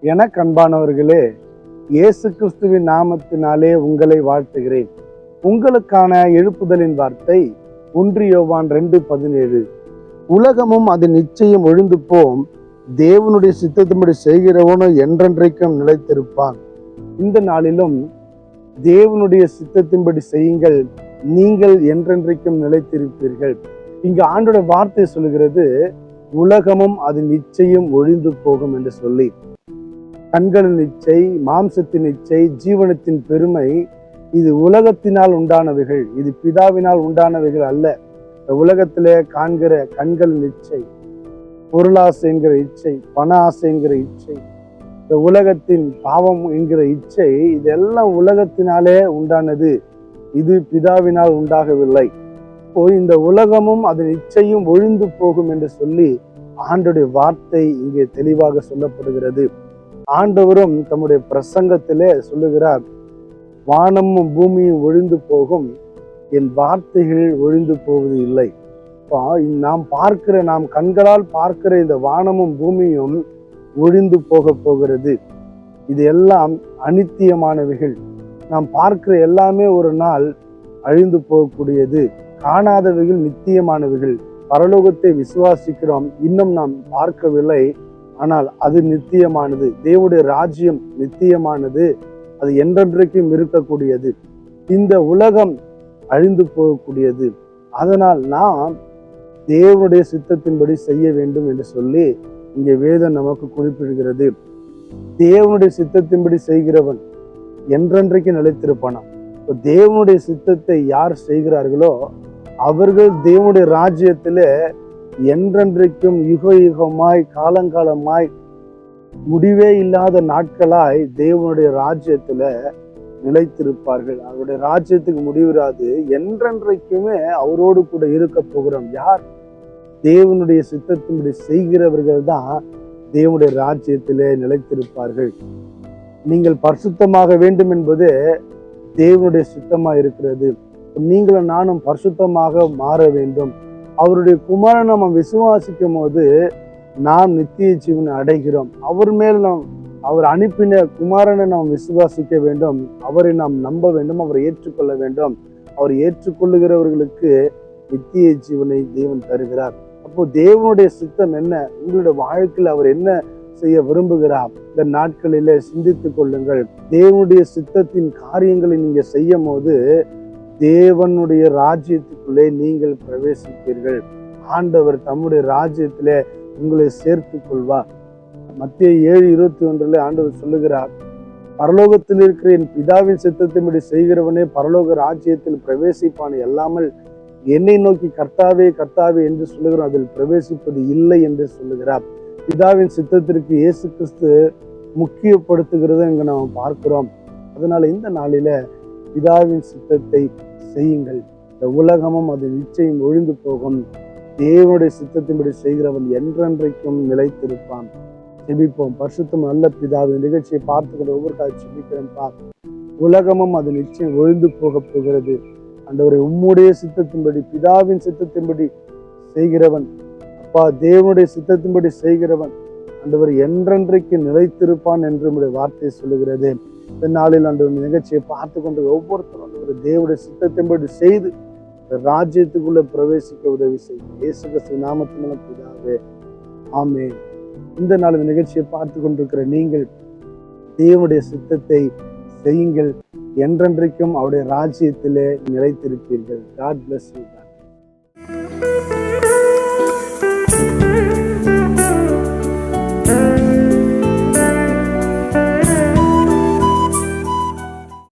எனக்கு அன்பானவர்களே, இயேசு கிறிஸ்துவின் நாமத்தினாலே உங்களை வாழ்த்துகிறேன். உங்களுக்கான எழுப்புதலின் வார்த்தை 1 யோவான் 2:17. உலகமும் அதன் நிச்சயம் ஒழிந்து போம், தேவனுடைய சித்தத்தின்படி செய்கிறவனோ என்றென்றைக்கும் நிலைத்திருப்பான். இந்த நாளிலும் தேவனுடைய சித்தத்தின்படி செய்யுங்கள், நீங்கள் என்றென்றைக்கும் நிலைத்திருப்பீர்கள். இங்கு ஆண்டோட வார்த்தை சொல்லுகிறது, உலகமும் அதன் நிச்சயம் ஒழிந்து போகும் என்று சொல்லி. கண்களின் இச்சை, மாம்சத்தின் இச்சை, ஜீவனத்தின் பெருமை, இது உலகத்தினால் உண்டானவைகள், இது பிதாவினால் உண்டானவைகள் அல்ல. இந்த உலகத்திலே காண்கிற கண்களின் இச்சை, பொருளாசை என்கிற இச்சை, பண ஆசை என்கிற இச்சை, இந்த உலகத்தின் பாவம் என்கிற இச்சை, இதெல்லாம் உலகத்தினாலே உண்டானது, இது பிதாவினால் உண்டாகவில்லை. இப்போ இந்த உலகமும் அதன் இச்சையும் ஒழிந்து போகும் என்று சொல்லி ஆண்டோடைய வார்த்தை இங்கே தெளிவாக சொல்லப்படுகிறது. ஆண்டவரும் தம்முடைய பிரசங்கத்திலே சொல்லுகிறார், வானமும் பூமியும் ஒழிந்து போகும், என் வார்த்தைகள் ஒழிந்து போவது இல்லை. நாம் கண்களால் பார்க்கிற இந்த வானமும் பூமியும் ஒழிந்து போகிறது. இது எல்லாம் அநித்தியமானவைகள். நாம் பார்க்கிற எல்லாமே ஒரு நாள் அழிந்து போகக்கூடியது. காணாதவைகள் நித்தியமானவைகள். பரலோகத்தை விசுவாசிக்கிறோம், இன்னும் நாம் பார்க்கவில்லை, ஆனால் அது நித்தியமானது. தேவனுடைய ராஜ்யம் நித்தியமானது, அது என்றென்றைக்கும் இருக்கக்கூடியது. இந்த உலகம் அழிந்து போகக்கூடியது. அதனால் நாம் தேவனுடைய சித்தத்தின்படி செய்ய வேண்டும் என்று சொல்லி இங்கே வேதம் நமக்கு குறிப்பிடுகிறது. தேவனுடைய சித்தத்தின்படி செய்கிறவன் என்றென்றைக்கு நிலைத்திருப்பானாம். இப்போ தேவனுடைய சித்தத்தை யார் செய்கிறார்களோ அவர்கள் தேவனுடைய ராஜ்யத்திலே என்றென்றைக்கும் யுக யுகமாய் காலங்காலமாய் முடிவே இல்லாத நாட்களாய் தேவனுடைய ராஜ்யத்துல நிலைத்திருப்பார்கள். அவருடைய ராஜ்யத்துக்கு முடிவிராது, என்றென்றைக்குமே அவரோடு கூட இருக்க போகிறோம். யார்? தேவனுடைய சித்தத்தின்படி செய்கிறவர்கள் தான் தேவனுடைய ராஜ்யத்திலே நிலைத்திருப்பார்கள். நீங்கள் பரிசுத்தமாக வேண்டும் என்பது தேவனுடைய சித்தமா இருக்கிறது. நீங்களும் நானும் பரிசுத்தமாக மாற வேண்டும். அவருடைய குமாரனை நம்ம விசுவாசிக்கும் போது நாம் நித்திய ஜீவனை அடைகிறோம். அவர் அனுப்பின குமாரனை நாம் விசுவாசிக்க வேண்டும், அவரை நாம் நம்ப வேண்டும், அவரை ஏற்றுக்கொள்ள வேண்டும். அவர் ஏற்றுக்கொள்ளுகிறவர்களுக்கு நித்திய ஜீவனை தேவன் தருகிறார். அப்போ தேவனுடைய சித்தம் என்ன? உங்களுடைய வாழ்க்கையில் அவர் என்ன செய்ய விரும்புகிறார்? இந்த நாட்களிலே சிந்தித்துக் கொள்ளுங்கள். தேவனுடைய சித்தத்தின் காரியங்களை நீங்க செய்யும் போது தேவனுடைய ராஜ்யத்துக்குள்ளே நீங்கள் பிரவேசிப்பீர்கள். ஆண்டவர் தம்முடைய ராஜ்யத்திலே உங்களை சேர்த்து கொள்வார். மத்தேயு 7:21 ஆண்டவர் சொல்லுகிறார், பரலோகத்தில் இருக்கிற என் பிதாவின் சித்தத்தின்படி செய்கிறவனே பரலோக ராஜ்யத்தில் பிரவேசிப்பான், அல்லாமல் என்னை நோக்கி கர்த்தாவே கர்த்தாவே என்று சொல்லுகிறோம் அதில் பிரவேசிப்பது இல்லை என்று சொல்லுகிறார். பிதாவின் சித்தத்திற்கு இயேசு கிறிஸ்து முக்கியப்படுத்துகிறத இங்க நாம் பார்க்கிறோம். அதனால இந்த நாளில பிதாவின் சித்தத்தை செய்யுங்கள். இந்த உலகமும் அது நிச்சயம் ஒழிந்து போகும், தேவனுடைய சித்தத்தின்படி செய்கிறவன் என்றென்றைக்கும் நிலைத்திருப்பான். ஜெபிப்போம். பரிசுத்தம் நல்ல பிதாவை நிகழ்ச்சியை பார்த்துக்கிற ஒவ்வொரு காட்சி ஜெபிக்கிறேன்ப்பா. உலகமும் அது நிச்சயம் ஒழிந்து போக போகிறது. ஆண்டவரை உம்முடைய சித்தத்தின்படி, பிதாவின் சித்தத்தின்படி செய்கிறவன், அப்பா தேவனுடைய சித்தத்தின்படி செய்கிறவன் ஆண்டவர் என்றென்றைக்கு நிலைத்திருப்பான் என்று உம்முடைய வார்த்தை சொல்லுகிறது. இந்த நாளில் ஆண்டவர் நிகழ்ச்சியை பார்த்து கொண்டு ஒவ்வொருத்தரும் ஆண்டவர் தேவனுடைய சித்தத்தின்படி செய்து ராஜ்யத்துக்குள்ள பிரவேசிக்க உதவி செய்யும். இயேசு கிறிஸ்து நாமத்தினால பிதாவே, ஆமென். இந்த நாள் இந்த நிகழ்ச்சியை பார்த்து கொண்டிருக்கிற நீங்கள் தேவனுடைய சித்தத்தை செய்யுங்கள், என்றென்றைக்கும் அவருடைய ராஜ்யத்திலே நிலைத்திருப்பீர்கள். God bless you.